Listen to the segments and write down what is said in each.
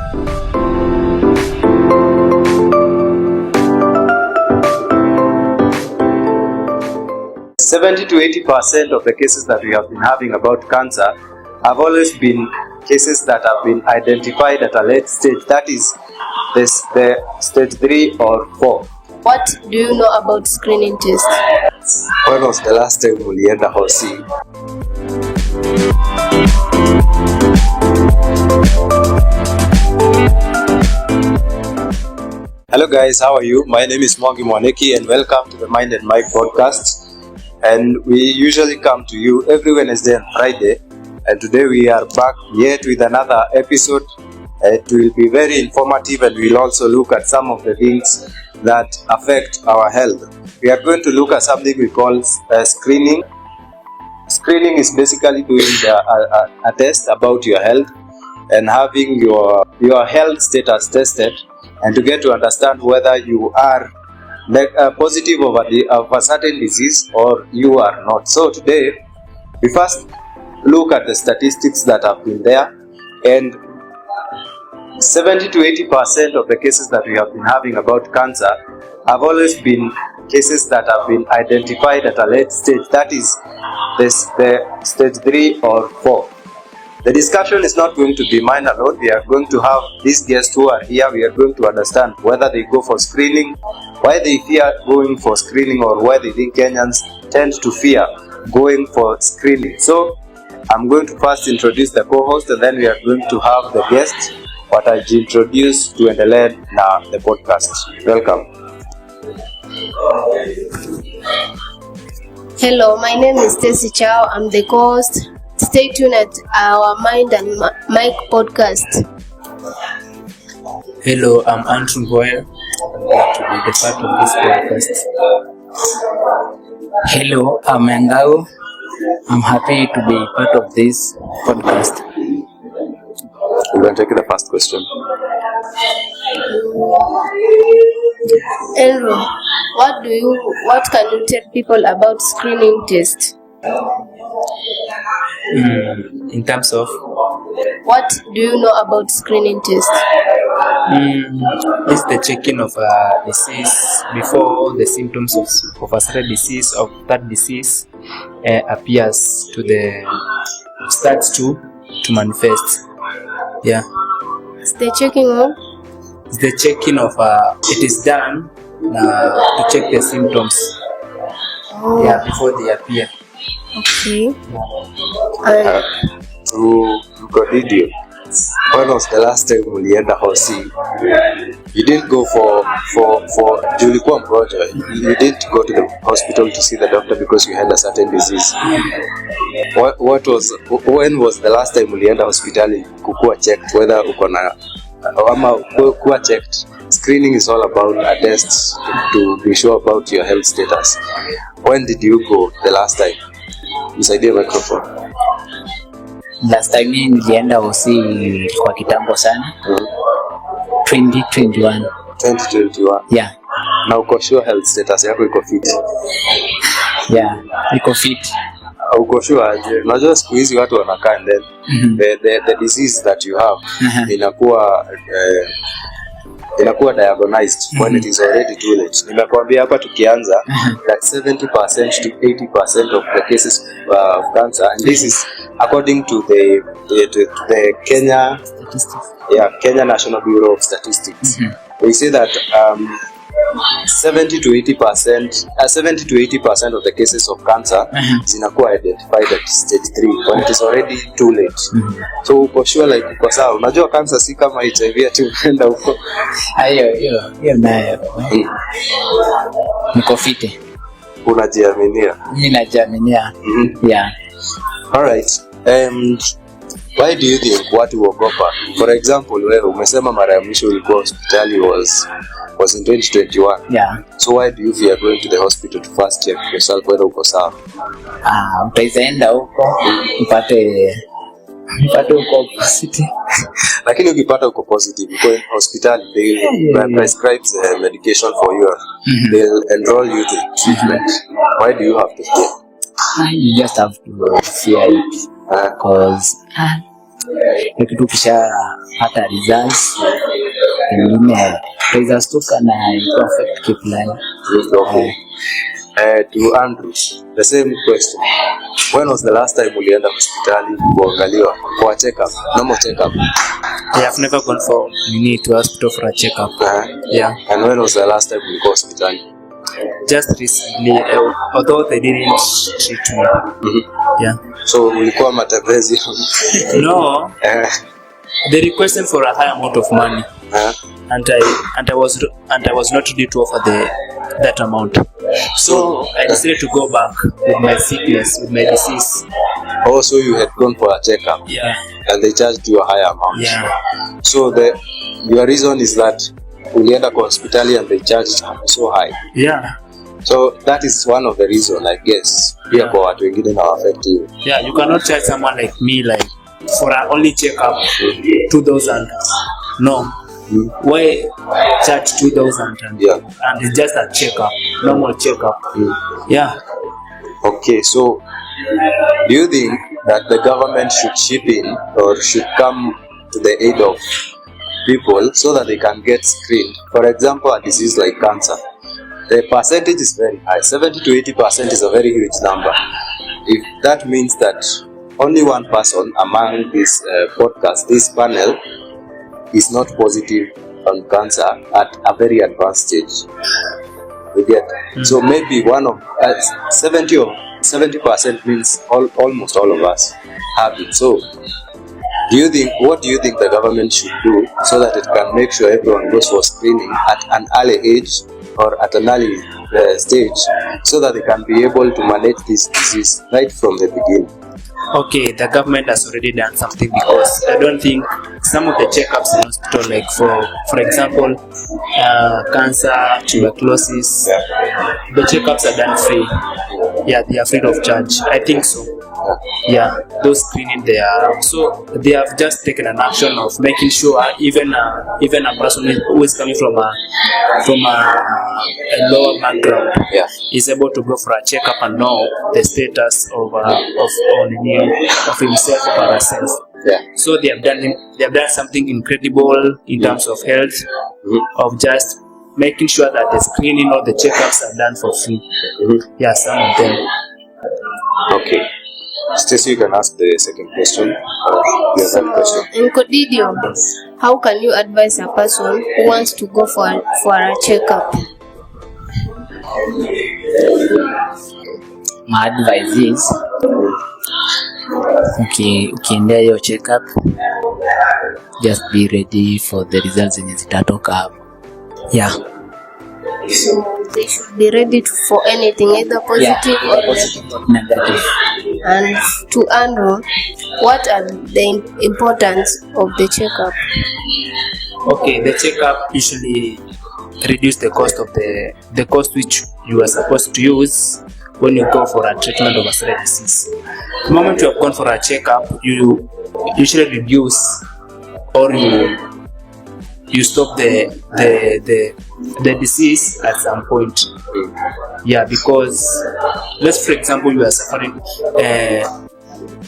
70 to 80% of the cases that we have been having about cancer have always been cases that have been identified at a late stage, that is the stage 3 or 4. What do you know about screening tests? When was the last time ulienda hosi? Hello guys, how are you? My name is Mwangi Mwaneki and welcome to the Mind and Mike podcast. And we usually come to you every Wednesday and Friday. And today we are back yet with another episode. It will be very informative and we'll also look at some of the things that affect our health. We are going to look at something we call screening. Screening is basically doing a test about your health and having your health status tested, and to get to understand whether you are positive of a certain disease or you are not. So today we first look at the statistics that have been there, and 70 to 80% of the cases that we have been having about cancer have always been cases that have been identified at a late stage, that is the stage 3 or 4. The discussion is not going to be mine alone. We are going to have these guests who are here. We are going to understand whether they go for screening, why they fear going for screening, or why they think Kenyans tend to fear going for screening. So I'm going to first introduce the co-host and then we are going to have the guests watajiintroduce tuendelee na the podcast. Welcome. Hello, my name is Stacy Chow. I'm the co-host. Stay tuned at our Mind and Mike podcast. Hello, I'm Andrew Boyer. I'm glad to be the part of this podcast. Hello, I'm Ngao. I'm happy to be part of this podcast. We're going to take the first question. Andrew, what can you tell people about screening test? In terms of what do you know about screening test? This is the checking of a disease before the symptoms of a certain disease, of that disease appears starts to manifest. Yeah. It's the checking of? It's the checking of it is done to check the symptoms. Oh. Yeah, before they appear. Okay. To Godidio, when was the last time ulienda hosi? You didn't go for ulikuwa mgonjwa. You didn't go to the hospital to see the doctor because you had a certain disease. When was the last time ulienda hospitali kukuwa checked whether uko na ama kuwa checked? Screening is all about a test to be sure about your health status. When did you go the last time? Msaidie microphone. Last time nilienda hosi kwa kitambo sana. 2021. 2021. Yeah. Na uko sure health status yako iko fit? Yeah, iko fit. Uko sure aje? Unajua siku hizi watu wanakaa and then the disease that you have inakuwa diagnosed when it is already too late. Nimekuambia hapa tukianza that 70% to 80% of the cases of cancer, and this is according to the Kenya National Bureau of Statistics. They say that 70 to 80% of the cases of cancer zinakuwa identified at stage 3 when it is already too late. So uko sure like uko sawa. Unajua cancer si kama HIV ati unaenda huko. Hiyo nayo. Niko fit. Unajiaminia? Mimi najiaminia. Yeah. All right. Why do you think watu huogopa? For example, wewe umesema mara ya mwisho ulikuwa hospitali was in 2021. Yeah. So why do you fear going to the hospital to first check yourself whether uko sawa? Utaenda huko upate uko positive. Lakini ukipata uko positive, uko in hospital, they'll prescribe medication for you. They'll enroll you to treatment. Why do you have to fear? You just have to fear it. Because hiyo kitu ukishapata results pengine utazastuka na affect kifulani. Okay. To Andrew, the same question. When was the last time ulienda hospitali kuangaliwa for a checkup, normal checkup? I have never gone for to hospital for a checkup. Yeah. And when was the last time you go hospitali? Just recently, although they didn't treat me. Yeah. So ulikuwa matembezi? No. They requested for a high amount of money. And I was not ready to offer that amount. So I decided to go back with my sickness, with my disease. Also, you had gone for a checkup. Yeah. And they charged you a higher amount. Yeah. So your reason is that ulienda kwa hospitali and they charged so high. Yeah. So that is one of the reason, I guess. Pia kwa watu wengine na affect you. Yeah, you cannot charge someone like me for an only checkup 2,000. No. Why charge 2,000 and it's just a checkup, normal checkup? Yeah. Okay, so do you think that the government should chip in or should come to the aid of people so that they can get screened? For example, a disease like cancer, the percentage is very high. 70 to 80% is a very huge number. If that means that only one person among this podcast, this panel, is not positive on cancer at a very advanced stage. We get so maybe one of 70% means almost all of us have it. So what do you think the government should do so that it can make sure everyone goes for screening at an early age or at an early stage so that they can be able to manage this disease right from the beginning? Okay, the government has already done something because I don't think some of the checkups in hospital, like for example, cancer, tuberculosis, the checkups are done free. Yeah, they are free of charge. I think so. Yeah, those screening so they have just taken an action of making sure even a person who is coming from a lower background is able to go for a checkup and know the status of himself or herself. Yeah. So they have done something incredible in terms of health, of just making sure that the screening or the checkups are done for free. Yeah, some of them. Okay. Stacey, you can ask the second question. In Kodidio, how can you advise a person who wants to go for a checkup? My advice is, ukiendea hiyo checkup, just be ready for the results zenye zitatoka. Yeah. So they should be ready for anything, either positive or negative. And to Andrew, what are the importance of the checkup? Okay, the checkup usually reduce the cost of the cost which you are supposed to use when you go for a treatment of a certain disease. The moment you have gone for a checkup, you usually reduce or you stop the disease at some point. Yeah, because let's for example you are suffering,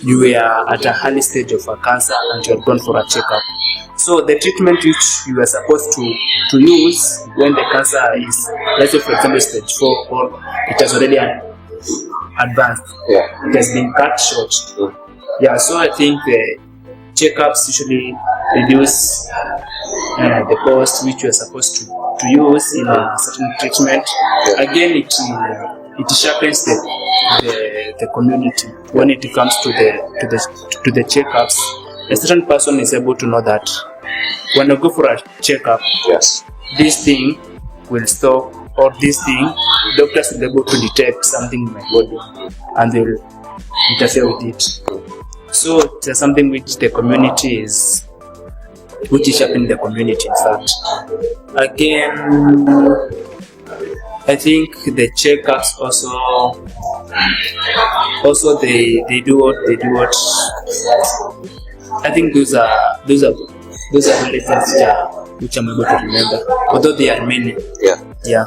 you are at a early stage of a cancer and you have gone for a checkup. So the treatment which you are supposed to use when the cancer is, let's say for example stage 4 or it has already advanced, it has been cut short. Yeah, so I think the checkups usually reduce the cost which you are supposed to use in a certain treatment. Again, it sharpens the community when it comes to the checkups. A certain person is able to know that when I go for a checkup, this thing will stop, or this thing, doctors will be able to detect something in my body and they will interfere with it. So it's something which the community is, which is shaping the community. In fact, again, I think the checkups also they do what I think those are really things which I'm able to remember, although there are many. Yeah. There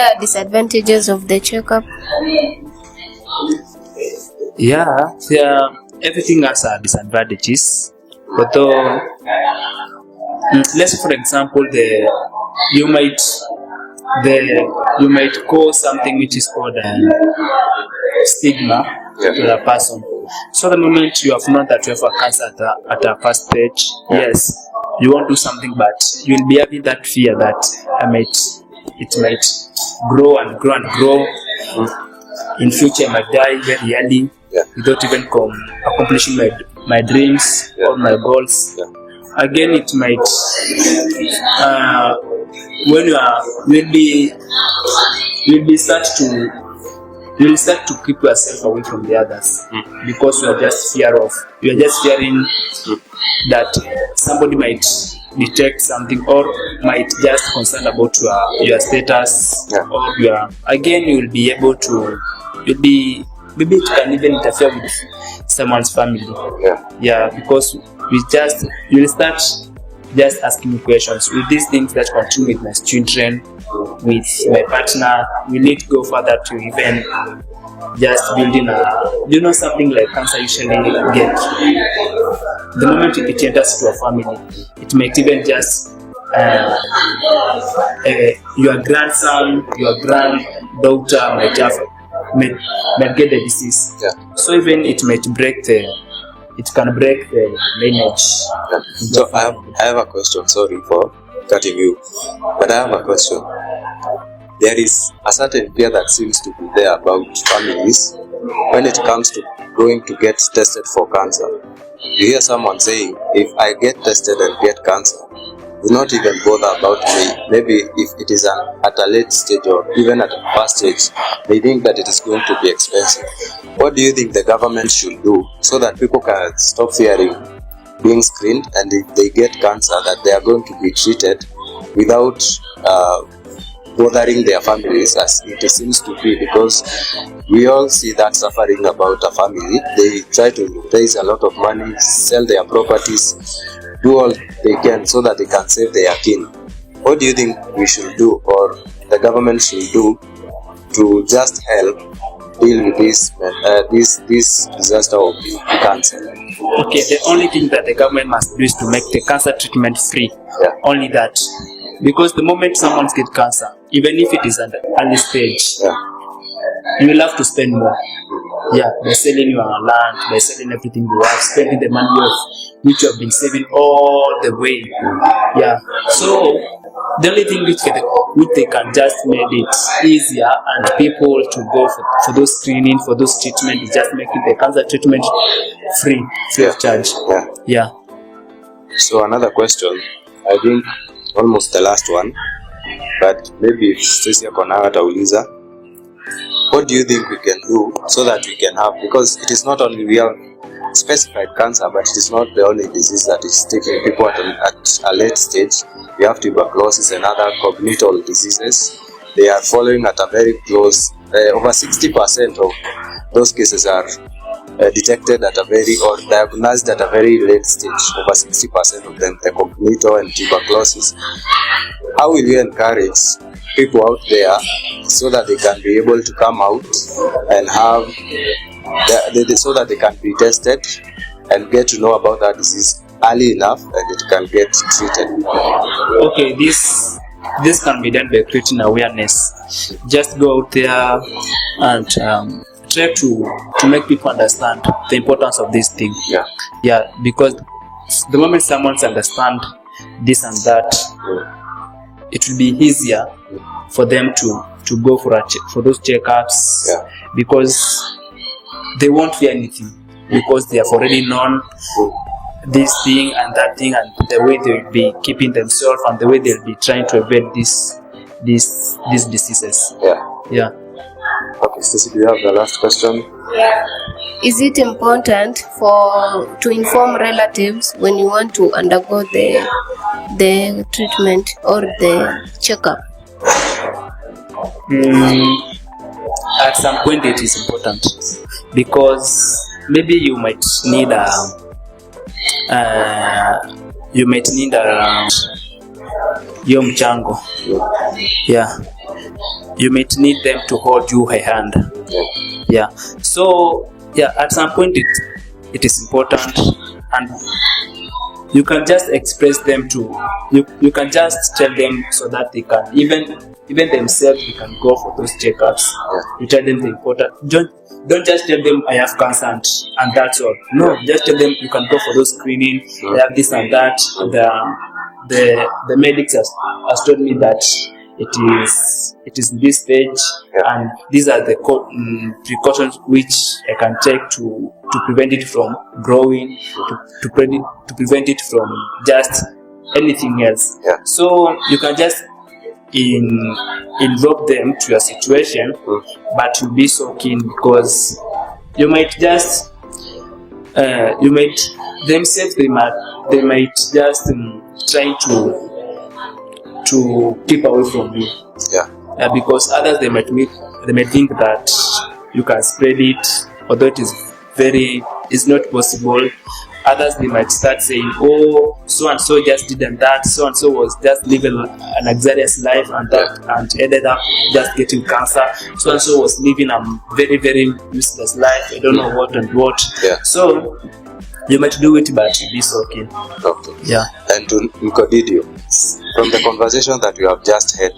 are disadvantages of the checkup. Yeah, everything has disadvantages. Although, let's say for example, you might cause something which is called stigma to the person. So the moment you have known that you have a cancer at a first stage, yes, you won't do something, but you'll be having that fear that it might grow and grow and grow. In future, I might die very early without even accomplishing my dreams or my goals. Again, it might you'll start to keep yourself away from the others because you are just fearing that somebody might detect something or might just concerned about your status or you'll be able to maybe it can even interfere with someone's family. Because you'll start just asking questions. With these things that continue with my children, with my partner, we need to go further to even just building something like cancer usually get. The moment it enters to a family, it might even just your grandson, your granddaughter might get the disease. So even it can break the lineage. So I have a question. Sorry for cutting you, but I have a question. There is a certain fear that seems to be there about families when it comes to going to get tested for cancer. You hear someone saying, if I get tested and get cancer, do not even bother about me. Maybe if it is at a late stage or even at a first stage, they think that it is going to be expensive. What do you think the government should do so that people can stop fearing being screened, and if they get cancer, that they are going to be treated without bothering their families as it seems to be? Because we all see that suffering about a family. They try to raise a lot of money, sell their properties, do all they can so that they can save their kin. What do you think we should do, or the government should do, to just help deal with this disaster of cancer? Okay, the only thing that the government must do is to make the cancer treatment free. Only that. Because the moment someone gets cancer, even if it is at the early stage, you will have to spend more. By selling your land, by selling everything you have, spending the money which you have been saving all the way. So the only thing which they can just make it easier and people to go for those screening, for those treatment, is just making the cancer treatment free of charge. So another question, I think almost the last one, but maybe Stacy Akonaga atauliza, what do you think we can do so that we can have, because it is not only we have specified cancer, but it is not the only disease that is taking people at a late stage. We have tuberculosis and other congenital diseases. They are following at a very close, over 60% of those cases are detected at a or diagnosed at a very late stage. Over 60% of them, the congenital and tuberculosis. How will you encourage people out there so that they can be able to come out and have, so that they can be tested and get to know about that disease early enough and it can get treated? Okay, this can be done by creating awareness. Just go out there and try to make people understand the importance of this thing. Because the moment someone understands this and that, it will be easier for them to go for those checkups, because they won't fear anything, because they have already known this thing and that thing, and the way they will be keeping themselves and the way they'll be trying to avoid these diseases. Okay, Stacy, do you have the last question? Is it important to inform relatives when you want to undergo the treatment or the checkup? At some point it is important, because maybe you might need your mchango. You might need them to hold you a hand. So at some point it is important, and you can just express them to you can just tell them so that they can even themselves they can go for those checkups. You tell them the important. Don't just tell them I have cancer and that's all. No, just tell them you can go for those screening. They have this and that. The medics has told me that it is this stage, and these are the precautions which I can take to prevent it from growing, to prevent it from just anything else. So you can just involve them to your situation, but you'll be so keen because you might just themselves they might just try to keep away from you. Because others they might think that you can spread it, although it's not possible. Others they might start saying, oh, so and so just did and that, so and so was just living an luxurious life and that and ended up just getting cancer. So and so was living a very, very useless life. I don't know what and what. So you might do it, but you'll be so keen. And to Nkodidio, from the conversation that we have just had,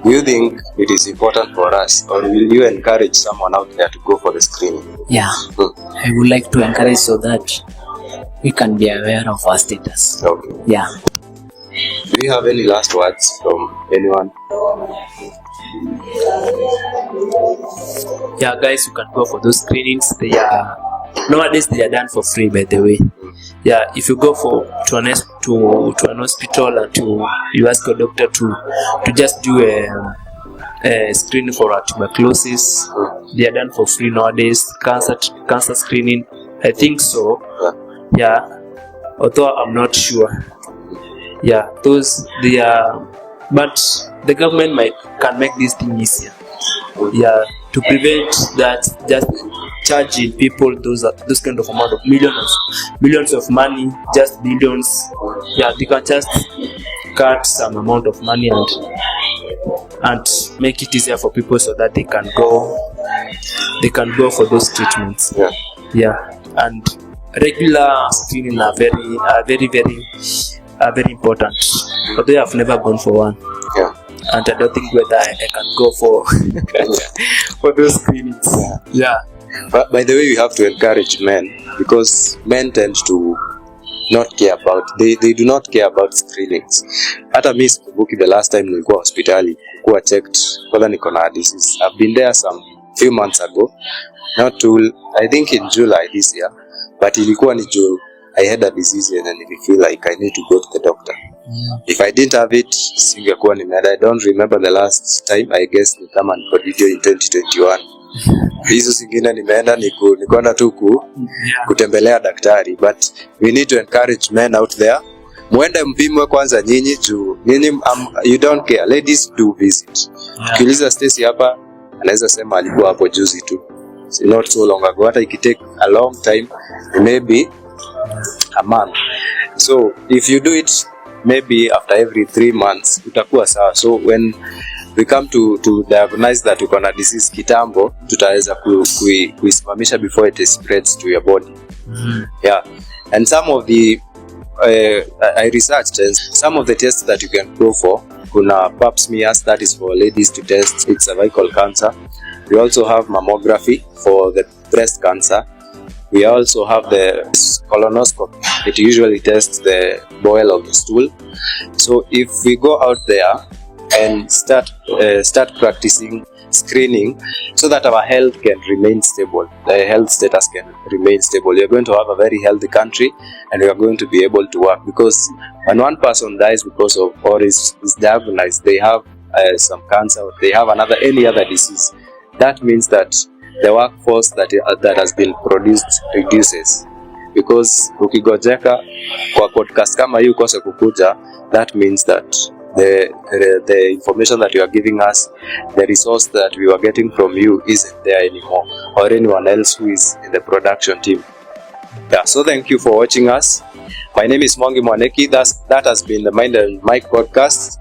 do you think it is important for us, or will you encourage someone out there to go for the screening? I would like to encourage so that we can be aware of our status. Do you have any last words from anyone? Guys, you can go for those screenings. Nowadays they are done for free, by the way. If you go to an hospital and you ask a doctor to just do a screening for tuberculosis, they are done for free nowadays. Cancer screening, I think so. Although I'm not sure. Those they are, but the government can make this thing easier. To prevent that, just charging people those kind of amount of millions of money, just billions. They can just cut some amount of money and make it easier for people so that they can go for those treatments. And regular screening are very important. Although I've never gone for one. And I don't think whether I can go for those screenings. But by the way, we have to encourage men, because men tend to not care about, they do not care about screenings. Hata mimi sikumbuki the last time nilikuwa hospitali kuwa checked whether niko na disease. I've been there some few months ago, I think in July this year, but ilikuwa ni juu I had a disease and then I feel like I need to go to the doctor. If I didn't have it, singekuwa nimeenda. I don't remember the last time. I guess ni kama Nkodidio in 2021. Hizo zingine nimeenda nikaenda tu kutembelea daktari, but we need to encourage men out there. Muende mpimwe kwanza nyinyi juu nyinyi you don't care. Ladies do visit. Ukiuliza Stacy hapa anaweza sema alikuwa hapo juzi tu. It's not so long ago. Hata ikitake a long time, maybe a month. So if you do it maybe after every 3 months utakuwa sawa. So when we come to diagnose that uko na disease kitambo, tutaweza kuisimamisha before it spreads to your body. And some of the I researched some of the tests that you can go for. Kuna pap smears, that is for ladies to test its cervical cancer. We also have mammography for the breast cancer. We also have the colonoscopy. It usually tests the boil of the stool. So if we go out there and start practicing screening so that our health can remain stable, the health status can remain stable, we are going to have a very healthy country, and we are going to be able to work. Because when one person dies because of, or is diagnosed, they have some cancer, or they have any other disease, that means that the workforce that has been produced reduces. Because ukigojeka kwa podcast kama hii ukose kukuja, that means that the information that you are giving us, the resource that we are getting from you isn't there anymore, or anyone else who is in the production team. So thank you for watching us. My name is Mwangi Mwaneki. That has been the Mind and Mike podcast.